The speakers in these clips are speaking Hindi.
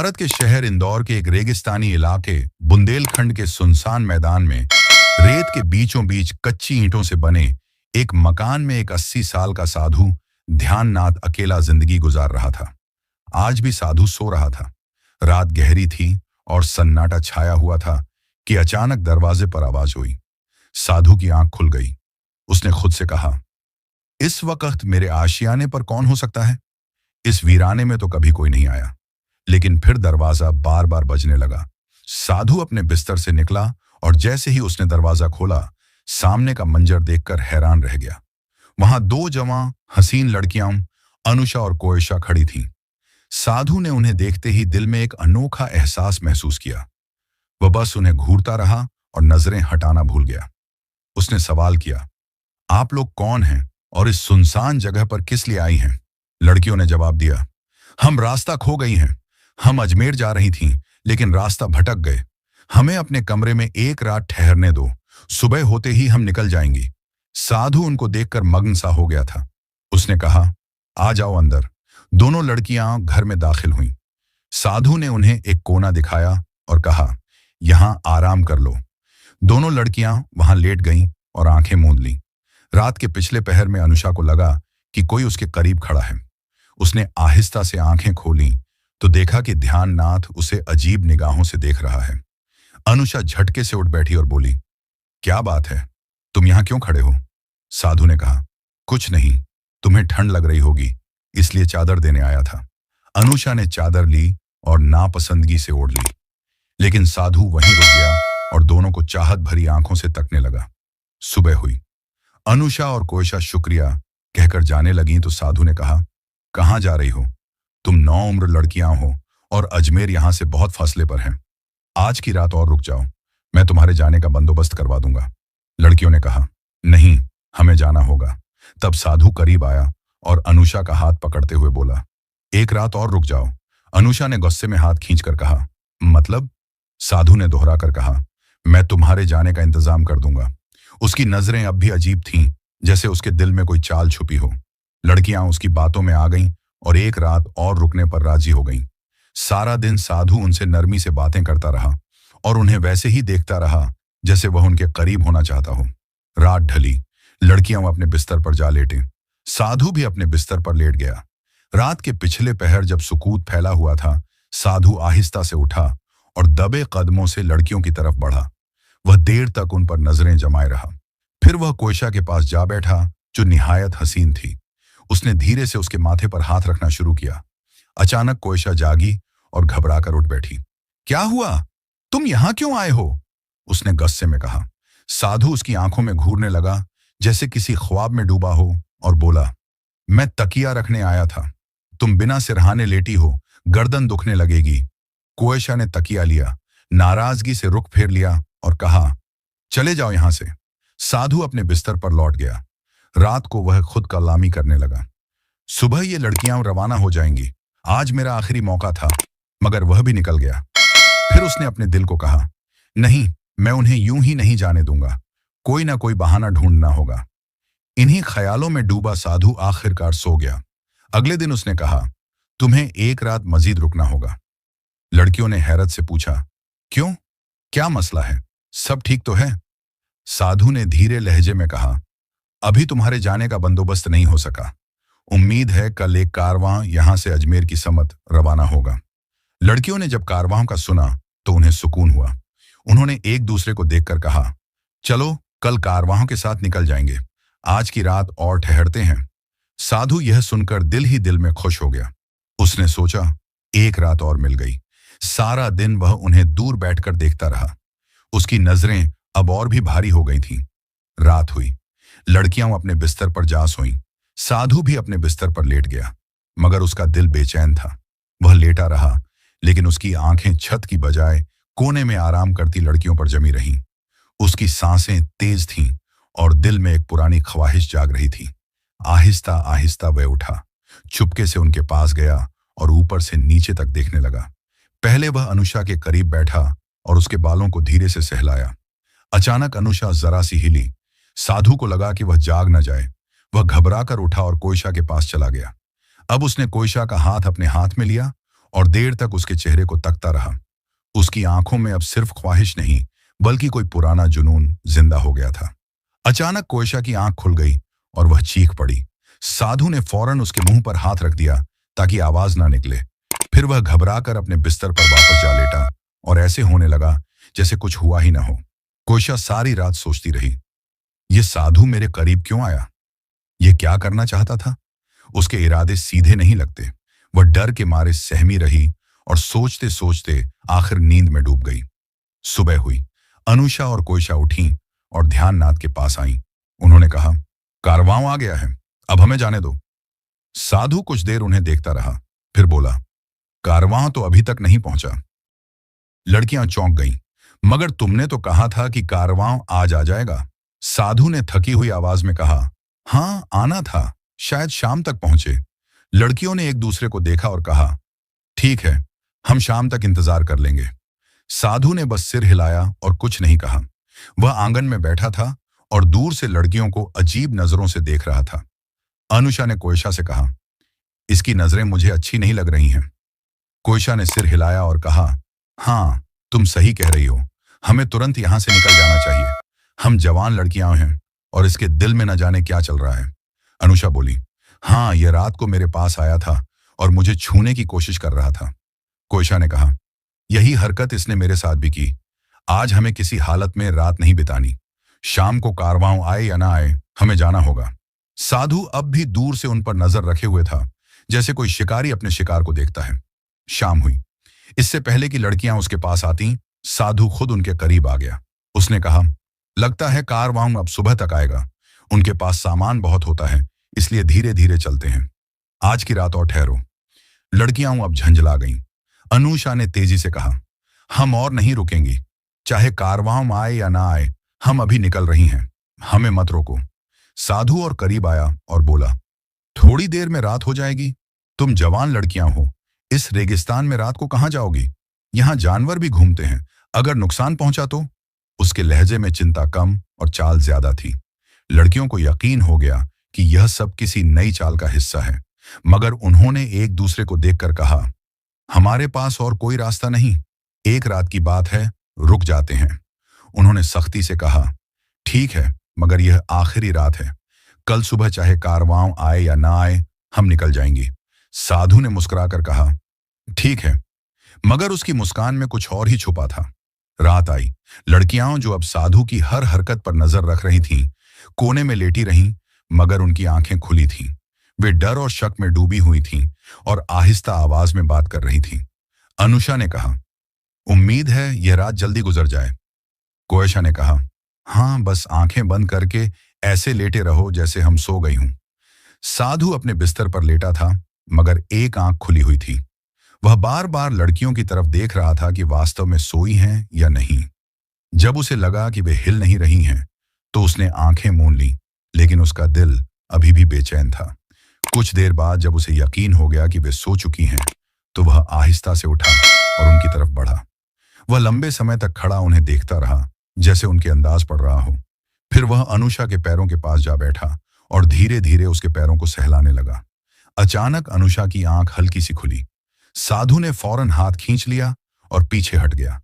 भारत के शहर इंदौर के एक रेगिस्तानी इलाके बुंदेलखंड के सुनसान मैदान में रेत के बीचों बीच कच्ची ईंटों से बने एक मकान में एक 80 साल का साधु ध्याननाथ अकेला जिंदगी गुजार रहा था। आज भी साधु सो रहा था। रात गहरी थी और सन्नाटा छाया हुआ था कि अचानक दरवाजे पर आवाज हुई। साधु की आंख खुल गई। उसने खुद से कहा, इस वक्त मेरे आशियाने पर कौन हो सकता है? इस वीराने में तो कभी कोई नहीं आया। लेकिन फिर दरवाजा बार बार बजने लगा। साधु अपने बिस्तर से निकला और जैसे ही उसने दरवाजा खोला, सामने का मंजर देखकर हैरान रह गया। वहां दो जवां हसीन लड़कियां अनुषा और कोयशा खड़ी थीं। साधु ने उन्हें देखते ही दिल में एक अनोखा एहसास महसूस किया। वह बस उन्हें घूरता रहा और नजरें हटाना भूल गया। उसने सवाल किया, आप लोग कौन हैं और इस सुनसान जगह पर किस लिए आई हैं? लड़कियों ने जवाब दिया, हम रास्ता खो गई हैं। हम अजमेर जा रही थीं, लेकिन रास्ता भटक गए। हमें अपने कमरे में एक रात ठहरने दो, सुबह होते ही हम निकल जाएंगी। साधु उनको देखकर मग्न सा हो गया था। उसने कहा, आ जाओ अंदर। दोनों लड़कियां घर में दाखिल हुईं। साधु ने उन्हें एक कोना दिखाया और कहा, यहां आराम कर लो। दोनों लड़कियां वहां लेट गईं और आंखें मूंद लीं। रात के पिछले पहर में अनुषा को लगा कि कोई उसके करीब खड़ा है। उसने आहिस्ता से आंखें खोलीं तो देखा कि ध्याननाथ उसे अजीब निगाहों से देख रहा है। अनुषा झटके से उठ बैठी और बोली, क्या बात है? तुम यहां क्यों खड़े हो? साधु ने कहा, कुछ नहीं, तुम्हें ठंड लग रही होगी, इसलिए चादर देने आया था। अनुषा ने चादर ली और नापसंदगी से ओढ़ ली। लेकिन साधु वहीं रुक गया और दोनों को चाहत भरी आंखों से तकने लगा। सुबह हुई। अनुषा और कोयशा शुक्रिया कहकर जाने लगी तो साधु ने कहा, कहां जा रही हो? तुम 9 उम्र लड़कियां हो और अजमेर यहां से बहुत फासले पर है। आज की रात और रुक जाओ, मैं तुम्हारे जाने का बंदोबस्त करवा दूंगा। लड़कियों ने कहा, नहीं, हमें जाना होगा। तब साधु करीब आया और अनुषा का हाथ पकड़ते हुए बोला, एक रात और रुक जाओ। अनुषा ने गुस्से में हाथ खींचकर कहा, मतलब? साधु ने दोहरा कर कहा, मैं तुम्हारे जाने का इंतजाम कर दूंगा। उसकी नजरें अब भी अजीब थीं, जैसे उसके दिल में कोई चाल छुपी हो। लड़कियां उसकी बातों में आ गईं और एक रात और रुकने पर राजी हो गईं। सारा दिन साधु उनसे नरमी से बातें करता रहा और उन्हें वैसे ही देखता रहा जैसे वह उनके करीब होना चाहता हो। रात ढली। लड़कियां अपने बिस्तर पर जा लेटे। साधु भी अपने बिस्तर पर लेट गया। रात के पिछले पहर जब सुकूत फैला हुआ था, साधु आहिस्ता से उठा और दबे कदमों से लड़कियों की तरफ बढ़ा। वह देर तक उन पर नजरें जमाए रहा। फिर वह कोयशा के पास जा बैठा, जो निहायत हसीन थी। उसने धीरे से उसके माथे पर हाथ रखना शुरू किया। अचानक कोयशा जागी और घबराकर उठ बैठी। क्या हुआ? तुम यहां क्यों आए हो? उसने गुस्से में कहा। साधु उसकी आंखों में घूरने लगा, जैसे किसी ख्वाब में डूबा हो, और बोला, मैं तकिया रखने आया था। तुम बिना सिरहाने लेटी हो, गर्दन दुखने लगेगी। कोयशा ने तकिया लिया, नाराजगी से रुख फेर लिया और कहा, चले जाओ यहां से। साधु अपने बिस्तर पर लौट गया। रात को वह खुद कलामी करने लगा। सुबह ये लड़कियां रवाना हो जाएंगी। आज मेरा आखिरी मौका था, मगर वह भी निकल गया। फिर उसने अपने दिल को कहा, नहीं, मैं उन्हें यूं ही नहीं जाने दूंगा। कोई ना कोई बहाना ढूंढना होगा। इन्हीं ख्यालों में डूबा साधु आखिरकार सो गया। अगले दिन उसने कहा, तुम्हें एक रात मजीद रुकना होगा। लड़कियों ने हैरत से पूछा, क्यों? क्या मसला है? सब ठीक तो है? साधु ने धीरे लहजे में कहा, अभी तुम्हारे जाने का बंदोबस्त नहीं हो सका। उम्मीद है कल एक कारवां यहां से अजमेर की समत रवाना होगा। लड़कियों ने जब कारवां का सुना तो उन्हें सुकून हुआ। उन्होंने एक दूसरे को देखकर कहा, चलो कल कारवां के साथ निकल जाएंगे। आज की रात और ठहरते हैं। साधु यह सुनकर दिल ही दिल में खुश हो गया। उसने सोचा, एक रात और मिल गई। सारा दिन वह उन्हें दूर बैठकर देखता रहा। उसकी नजरें अब और भी भारी हो गई थीं। रात हुई। लड़कियां अपने बिस्तर पर जा सोईं। साधु भी अपने बिस्तर पर लेट गया, मगर उसका दिल बेचैन था। वह लेटा रहा, लेकिन उसकी आंखें छत की बजाय कोने में आराम करती लड़कियों पर जमी रहीं। उसकी सांसें तेज थीं और दिल में एक पुरानी ख्वाहिश जाग रही थी। आहिस्ता आहिस्ता वह उठा, चुपके से उनके पास गया और ऊपर से नीचे तक देखने लगा। पहले वह अनुषा के करीब बैठा और उसके बालों को धीरे से सहलाया। अचानक अनुषा जरा सी हिली। साधु को लगा कि वह जाग न जाए। वह घबरा कर उठा और कोयशा के पास चला गया। अब उसने कोयशा का हाथ अपने हाथ में लिया और देर तक उसके चेहरे को तकता रहा। उसकी आंखों में अब सिर्फ ख्वाहिश नहीं, बल्कि कोई पुराना जुनून जिंदा हो गया था। अचानक कोयशा की आंख खुल गई और वह चीख पड़ी। साधु ने फौरन उसके मुंह पर हाथ रख दिया ताकि आवाज ना निकले। फिर वह घबराकर अपने बिस्तर पर वापस जा लेटा और ऐसे होने लगा जैसे कुछ हुआ ही ना हो। कोयशा सारी रात सोचती रही, ये साधु मेरे करीब क्यों आया? ये क्या करना चाहता था? उसके इरादे सीधे नहीं लगते। वह डर के मारे सहमी रही और सोचते सोचते आखिर नींद में डूब गई। सुबह हुई। अनुषा और कोयशा उठी और ध्याननाथ के पास आईं। उन्होंने कहा, कारवां आ गया है, अब हमें जाने दो। साधु कुछ देर उन्हें देखता रहा, फिर बोला, कारवां तो अभी तक नहीं पहुंचा। लड़कियां चौंक गईं, मगर तुमने तो कहा था कि कारवां आज आ जाएगा। साधु ने थकी हुई आवाज में कहा, हाँ आना था, शायद शाम तक पहुंचे। लड़कियों ने एक दूसरे को देखा और कहा, ठीक है, हम शाम तक इंतजार कर लेंगे। साधु ने बस सिर हिलाया और कुछ नहीं कहा। वह आंगन में बैठा था और दूर से लड़कियों को अजीब नजरों से देख रहा था। अनुषा ने कोयशा से कहा, इसकी नजरें मुझे अच्छी नहीं लग रही हैं। कोयशा ने सिर हिलाया और कहा, हाँ तुम सही कह रही हो, हमें तुरंत यहां से निकल जाना चाहिए। हम जवान लड़कियां हैं और इसके दिल में न जाने क्या चल रहा है। अनुषा बोली, हाँ यह रात को मेरे पास आया था और मुझे छूने की कोशिश कर रहा था। कोयशा ने कहा, यही हरकत इसने मेरे साथ भी की। आज हमें किसी हालत में रात नहीं बितानी। शाम को कारवां आए या ना आए, हमें जाना होगा। साधु अब भी दूर से उन पर नजर रखे हुए था, जैसे कोई शिकारी अपने शिकार को देखता है। शाम हुई। इससे पहले कि लड़कियां उसके पास आती, साधु खुद उनके करीब आ गया। उसने कहा, लगता है कारवां अब सुबह तक आएगा। उनके पास सामान बहुत होता है, इसलिए धीरे धीरे चलते हैं। आज की रात और ठहरो। लड़कियां अब झंझला गईं। अनुषा ने तेजी से कहा, हम और नहीं रुकेंगी, चाहे कारवां आए या ना आए, हम अभी निकल रही हैं, हमें मत रोको। साधु और करीब आया और बोला, थोड़ी देर में रात हो जाएगी। तुम जवान लड़कियां हो, इस रेगिस्तान में रात को कहां जाओगी? यहां जानवर भी घूमते हैं, अगर नुकसान पहुंचा तो? उसके लहजे में चिंता कम और चाल ज्यादा थी। लड़कियों को यकीन हो गया कि यह सब किसी नई चाल का हिस्सा है, मगर उन्होंने एक दूसरे को देखकर कहा, हमारे पास और कोई रास्ता नहीं, एक रात की बात है, रुक जाते हैं। उन्होंने सख्ती से कहा, ठीक है, मगर यह आखिरी रात है। कल सुबह चाहे कारवां आए या ना आए, हम निकल जाएंगी। साधु ने मुस्कुराकर कहा, ठीक है, मगर उसकी मुस्कान में कुछ और ही छुपा था। रात आई। लड़कियां जो अब साधु की हर हरकत पर नजर रख रही थीं, कोने में लेटी रहीं, मगर उनकी आंखें खुली थीं। वे डर और शक में डूबी हुई थीं और आहिस्ता आवाज में बात कर रही थीं। अनुषा ने कहा, उम्मीद है यह रात जल्दी गुजर जाए। कोयशा ने कहा, हाँ बस आंखें बंद करके ऐसे लेटे रहो जैसे हम सो गई हूं। साधु अपने बिस्तर पर लेटा था, मगर एक आंख खुली हुई थी। वह बार बार लड़कियों की तरफ देख रहा था कि वास्तव में सोई हैं या नहीं। जब उसे लगा कि वे हिल नहीं रही हैं, तो उसने आंखें मूंद लीं, लेकिन उसका दिल अभी भी बेचैन था। कुछ देर बाद जब उसे यकीन हो गया कि वे सो चुकी हैं, तो वह आहिस्ता से उठा और उनकी तरफ बढ़ा। वह लंबे समय तक खड़ा उन्हें देखता रहा, जैसे उनके अंदाज पड़ रहा हो। फिर वह अनुषा के पैरों के पास जा बैठा और धीरे धीरे उसके पैरों को सहलाने लगा। अचानक अनुषा की आंख हल्की सी खुली। साधु ने फौरन हाथ खींच लिया और पीछे हट गया।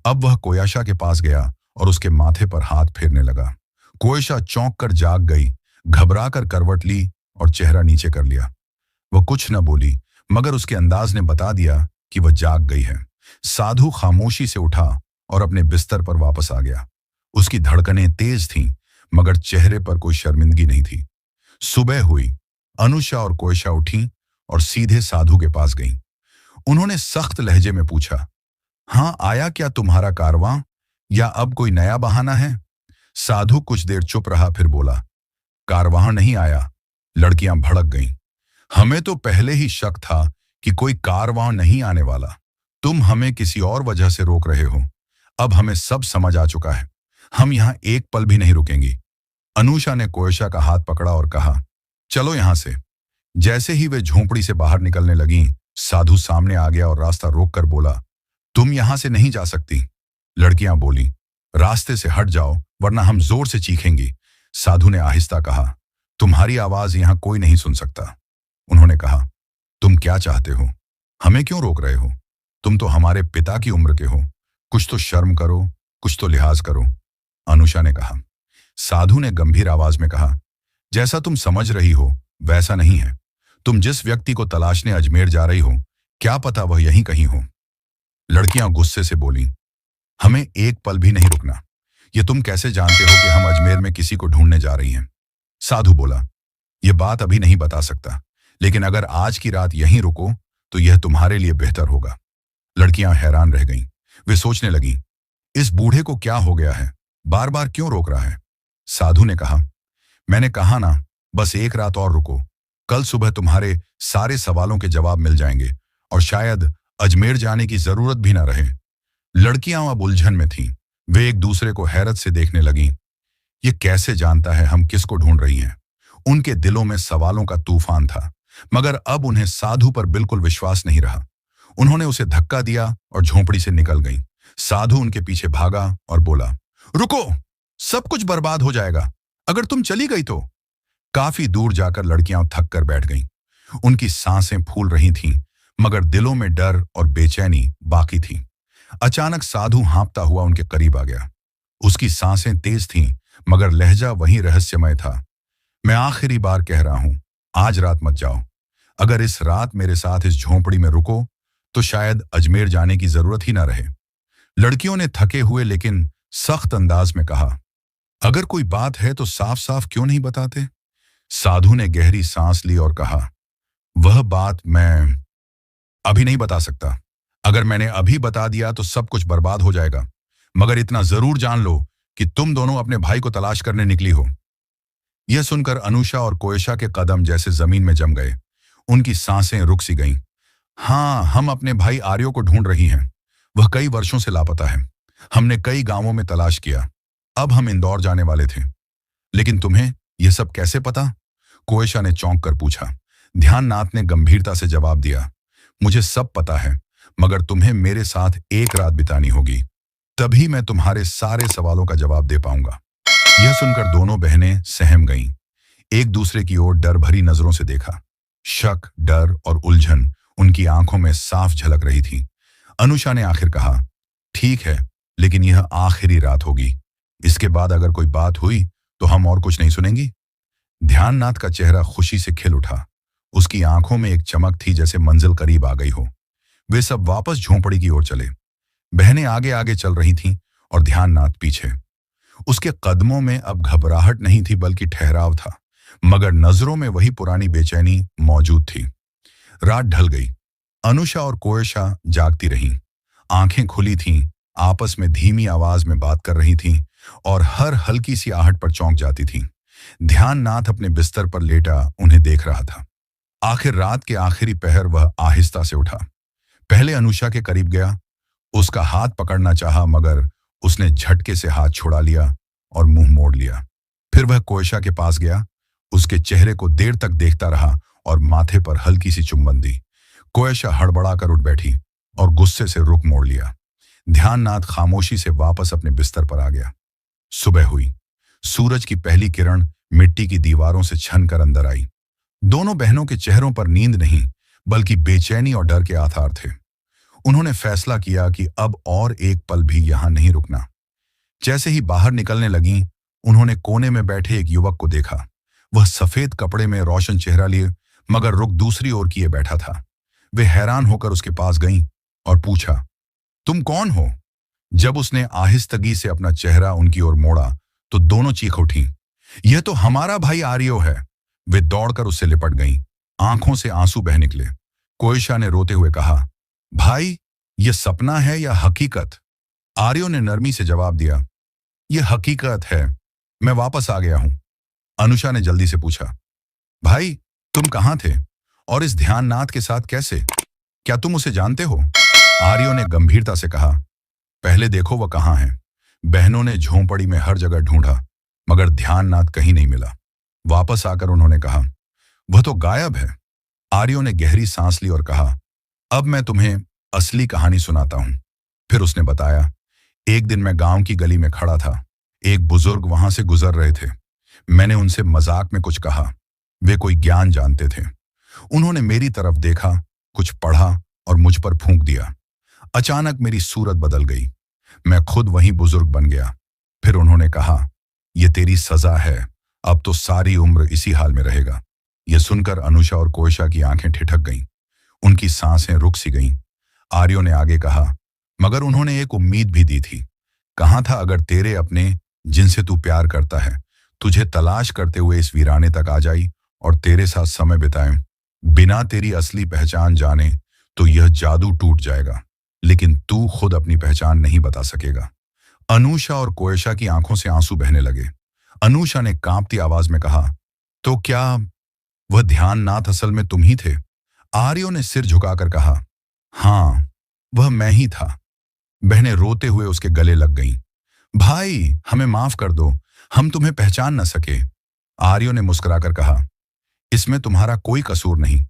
अब वह कोयशा के पास गया और उसके माथे पर हाथ फेरने लगा। कोयशा चौंक कर जाग गई, घबराकर करवट ली और चेहरा नीचे कर लिया। वह कुछ न बोली, मगर उसके अंदाज ने बता दिया कि वह जाग गई है। साधु खामोशी से उठा और अपने बिस्तर पर वापस आ गया। उसकी धड़कनें तेज थीं, मगर चेहरे पर कोई शर्मिंदगी नहीं थी। सुबह हुई। अनुषा और कोयशा उठी और सीधे साधु के पास गईं। उन्होंने सख्त लहजे में पूछा, हाँ आया क्या तुम्हारा कारवां, या अब कोई नया बहाना है? साधु कुछ देर चुप रहा, फिर बोला, कारवां नहीं आया। लड़कियां भड़क गईं। हमें तो पहले ही शक था कि कोई कारवां नहीं आने वाला। तुम हमें किसी और वजह से रोक रहे हो। अब हमें सब समझ आ चुका है। हम यहां एक पल भी नहीं रुकेंगी। अनुषा ने कोयशा का हाथ पकड़ा और कहा, चलो यहां से। जैसे ही वे झोंपड़ी से बाहर निकलने लगीं, साधु सामने आ गया और रास्ता रोककर बोला, तुम यहां से नहीं जा सकती। लड़कियां बोली, रास्ते से हट जाओ वरना हम जोर से चीखेंगी। साधु ने आहिस्ता कहा, तुम्हारी आवाज यहां कोई नहीं सुन सकता। उन्होंने कहा, तुम क्या चाहते हो? हमें क्यों रोक रहे हो? तुम तो हमारे पिता की उम्र के हो। कुछ तो शर्म करो, कुछ तो लिहाज करो। अनुषा ने कहा। साधु ने गंभीर आवाज में कहा, जैसा तुम समझ रही हो वैसा नहीं है। तुम जिस व्यक्ति को तलाशने अजमेर जा रही हो, क्या पता वह यहीं कहीं हो। लड़कियां गुस्से से बोली, हमें एक पल भी नहीं रुकना। ये तुम कैसे जानते हो कि हम अजमेर में किसी को ढूंढने जा रही हैं? साधु बोला, यह बात अभी नहीं बता सकता, लेकिन अगर आज की रात यहीं रुको तो यह तुम्हारे लिए बेहतर होगा। लड़कियां हैरान रह गईं। वे सोचने लगीं, इस बूढ़े को क्या हो गया है, बार बार क्यों रोक रहा है? साधु ने कहा, मैंने कहा ना, बस एक रात और रुको। कल सुबह तुम्हारे सारे सवालों के जवाब मिल जाएंगे और शायद अजमेर जाने की जरूरत भी ना रहे। लड़कियां अब उलझन में थीं। वे एक दूसरे को हैरत से देखने लगीं। ये कैसे जानता है हम किसको ढूंढ रही हैं? उनके दिलों में सवालों का तूफान था, मगर अब उन्हें साधु पर बिल्कुल विश्वास नहीं रहा। उन्होंने उसे धक्का दिया और झोंपड़ी से निकल गईं। साधु उनके पीछे भागा और बोला, रुको, सब कुछ बर्बाद हो जाएगा अगर तुम चली गई तो। काफी दूर जाकर लड़कियां थक कर बैठ गईं। उनकी सांसें फूल रही थीं, मगर दिलों में डर और बेचैनी बाकी थी। अचानक साधु हाँफता हुआ उनके करीब आ गया। उसकी सांसें तेज थीं, मगर लहजा वहीं रहस्यमय था। मैं आखिरी बार कह रहा हूं, आज रात मत जाओ। अगर इस रात मेरे साथ इस झोंपड़ी में रुको तो शायद अजमेर जाने की जरूरत ही ना रहे। लड़कियों ने थके हुए लेकिन सख्त अंदाज में कहा, अगर कोई बात है तो साफ साफ क्यों नहीं बताते? साधु ने गहरी सांस ली और कहा, वह बात मैं अभी नहीं बता सकता। अगर मैंने अभी बता दिया तो सब कुछ बर्बाद हो जाएगा, मगर इतना जरूर जान लो कि तुम दोनों अपने भाई को तलाश करने निकली हो। यह सुनकर अनुषा और कोयशा के कदम जैसे जमीन में जम गए। उनकी सांसें रुक सी गईं। हाँ, हम अपने भाई आर्यो को ढूंढ रही हैं। वह कई वर्षों से लापता है। हमने कई गांवों में तलाश किया। अब हम इंदौर जाने वाले थे। लेकिन तुम्हें यह सब कैसे पता? कोयशा ने चौंक कर पूछा। ध्याननाथ ने गंभीरता से जवाब दिया, मुझे सब पता है, मगर तुम्हें मेरे साथ एक रात बितानी होगी, तभी मैं तुम्हारे सारे सवालों का जवाब दे पाऊंगा। यह सुनकर दोनों बहनें सहम गईं। एक दूसरे की ओर डर भरी नजरों से देखा। शक, डर और उलझन उनकी आंखों में साफ झलक रही थी। अनुषा ने आखिर कहा, ठीक है, लेकिन यह आखिरी रात होगी। इसके बाद अगर कोई बात हुई तो हम और कुछ नहीं सुनेंगी। ध्याननाथ का चेहरा खुशी से खिल उठा। उसकी आंखों में एक चमक थी जैसे मंजिल करीब आ गई हो। वे सब वापस झोंपड़ी की ओर चले। बहनें आगे आगे चल रही थीं और ध्याननाथ पीछे। उसके कदमों में अब घबराहट नहीं थी बल्कि ठहराव था, मगर नजरों में वही पुरानी बेचैनी मौजूद थी। रात ढल गई। अनुषा और कोयशा जागती रहीं। आंखें खुली थीं, आपस में धीमी आवाज में बात कर रही थीं और हर हल्की सी आहट पर चौंक जाती थीं। ध्याननाथ अपने बिस्तर पर लेटा उन्हें देख रहा था। आखिर रात के आखिरी पहर वह आहिस्ता से उठा। पहले अनुषा के करीब गया। उसका हाथ पकड़ना चाहा, मगर उसने झटके से हाथ छुड़ा लिया और मुंह मोड़ लिया। फिर वह कोयशा के पास गया, उसके चेहरे को देर तक देखता रहा और माथे पर हल्की सी चुंबन दी। कोयशा हड़बड़ाकर उठ बैठी और गुस्से से रुख मोड़ लिया। ध्याननाथ खामोशी से वापस अपने बिस्तर पर आ गया। सुबह हुई। सूरज की पहली किरण मिट्टी की दीवारों से छन कर अंदर आई। दोनों बहनों के चेहरों पर नींद नहीं, बल्कि बेचैनी और डर के आथार थे। उन्होंने फैसला किया कि अब और एक पल भी यहां नहीं रुकना। जैसे ही बाहर निकलने लगीं, उन्होंने कोने में बैठे एक युवक को देखा। वह सफेद कपड़े में रोशन चेहरा लिए, मगर रुख दूसरी ओर किए बैठा था। वे हैरान होकर उसके पास गईं और पूछा, तुम कौन हो? जब उसने आहिस्तगी से अपना चेहरा उनकी ओर मोड़ा तो दोनों चीख उठीं, यह तो हमारा भाई आर्यो है। वे दौड़कर उससे लिपट गईं। आंखों से आंसू बह निकले। कोयशा ने रोते हुए कहा, भाई, यह सपना है या हकीकत? आर्यो ने नरमी से जवाब दिया, यह हकीकत है, मैं वापस आ गया हूं। अनुषा ने जल्दी से पूछा, भाई, तुम कहां थे और इस ध्याननाथ के साथ कैसे? क्या तुम उसे जानते हो? आर्यो ने गंभीरता से कहा, पहले देखो वह कहां है। बहनों ने झोंपड़ी में हर जगह ढूंढा, मगर ध्याननाथ कहीं नहीं मिला। वापस आकर उन्होंने कहा, वह तो गायब है। आर्यो ने गहरी सांस ली और कहा, अब मैं तुम्हें असली कहानी सुनाता हूं। फिर उसने बताया, एक दिन मैं गांव की गली में खड़ा था। एक बुजुर्ग वहां से गुजर रहे थे। मैंने उनसे मजाक में कुछ कहा। वे कोई ज्ञान जानते थे। उन्होंने मेरी तरफ देखा, कुछ पढ़ा और मुझ पर फूंक दिया। अचानक मेरी सूरत बदल गई। मैं खुद वहीं बुजुर्ग बन गया। फिर उन्होंने कहा, यह तेरी सजा है, अब तो सारी उम्र इसी हाल में रहेगा। यह सुनकर अनुषा और कोयशा की आंखें ठिठक गईं। उनकी सांसें रुक सी गईं। आर्यो ने आगे कहा, मगर उन्होंने एक उम्मीद भी दी थी। कहा था अगर तेरे अपने जिनसे तू प्यार करता है तुझे तलाश करते हुए इस वीराने तक आ जाई और तेरे साथ समय बिताएं, बिना तेरी असली पहचान जाने, तो यह जादू टूट जाएगा, लेकिन तू खुद अपनी पहचान नहीं बता सकेगा। अनुषा और कोयशा की आंखों से आंसू बहने लगे। अनुषा ने कांपती आवाज में कहा, तो क्या वह ध्याननाथ असल में तुम ही थे? आर्यो ने सिर झुकाकर कहा, हाँ, वह मैं ही था। बहनें रोते हुए उसके गले लग गईं। भाई, हमें माफ कर दो, हम तुम्हें पहचान न सके। आर्यो ने मुस्कुराकर कहा, इसमें तुम्हारा कोई कसूर नहीं,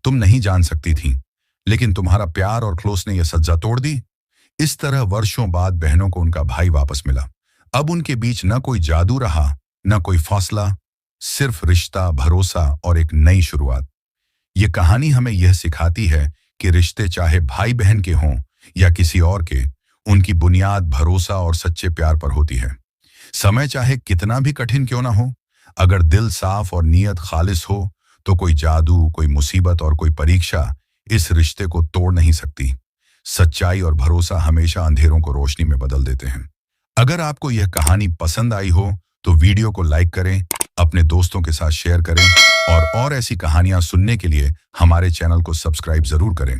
तुम नहीं जान सकती थी, लेकिन तुम्हारा प्यार और खलूस ने यह सज्जा तोड़ दी। इस तरह वर्षों बाद बहनों को उनका भाई वापस मिला। अब उनके बीच न कोई जादू रहा, न कोई फौसला, सिर्फ रिश्ता, भरोसा और एक नई शुरुआत। ये कहानी हमें यह सिखाती है कि रिश्ते चाहे भाई बहन के हों या किसी और के, उनकी बुनियाद भरोसा और सच्चे प्यार पर होती है। समय चाहे कितना भी कठिन क्यों ना हो, अगर दिल साफ और नीयत खालिस हो, तो कोई जादू, कोई मुसीबत और कोई परीक्षा इस रिश्ते को तोड़ नहीं सकती। सच्चाई और भरोसा हमेशा अंधेरों को रोशनी में बदल देते हैं। अगर आपको यह कहानी पसंद आई हो तो वीडियो को लाइक करें, अपने दोस्तों के साथ शेयर करें और ऐसी कहानियां सुनने के लिए हमारे चैनल को सब्सक्राइब जरूर करें।